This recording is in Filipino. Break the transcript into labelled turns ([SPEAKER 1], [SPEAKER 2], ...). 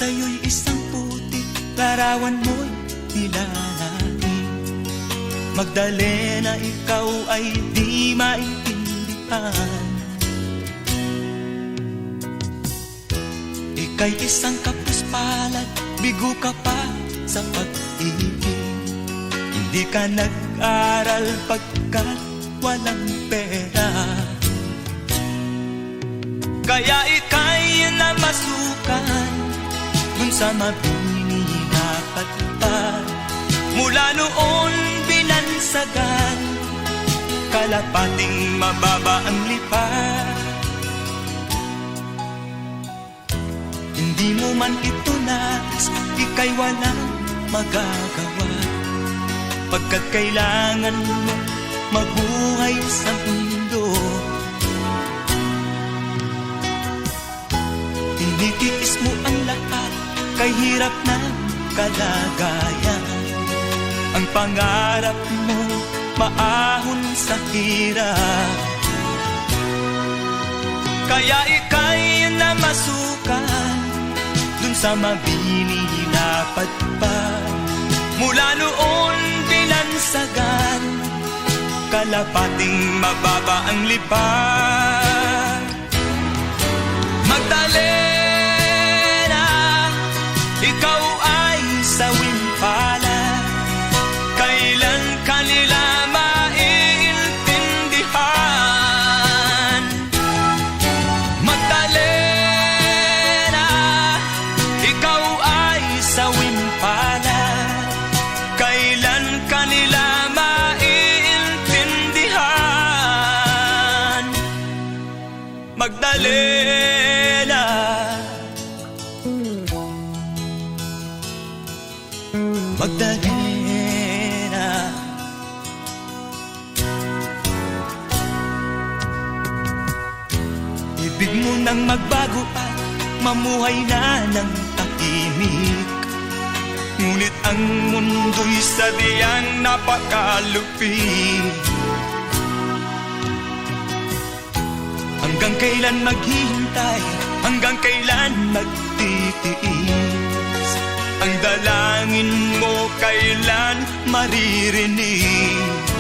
[SPEAKER 1] sa'yo'y isang putik, larawan mo'y nilalain. Magdalena, ikaw ay di maintindihan. Ika'y isang kapuspalad, bigo ka pa sa pag-ibig. Hindi ka nag-aral pagkat walang pera. Kaya ika'y namasukan dun sa mabini na patpad. Mula noon binansagan, kalapating mababa ang lipad. Hindi mo man ito nais, ika'y walang magagawa, pagkat kailangan mo mabuhay sa mundo. Tinitiis mo ang lahat, kay hirap ng kalagayan. Ang pangarap mo maahon sa hirap. Kaya ika'y namasukan dun sa mabini na patpad. Mula noon binansagan, kalapating mababa ang lipad. Magdalena, ikaw ay sawing palad. Kailan kanila maiintindihan? Magdalena, ikaw ay sawing palad. Kailan kanila maiintindihan? Magdalena, Magdalena. Ibig mo nang magbago at mamuhay na ng tahimik. Ngunit ang mundo'y sadyang napakalupit. Hanggang kailan maghihintay? Hanggang kailan magtitiis? Ang dalangin mo kailan maririnig?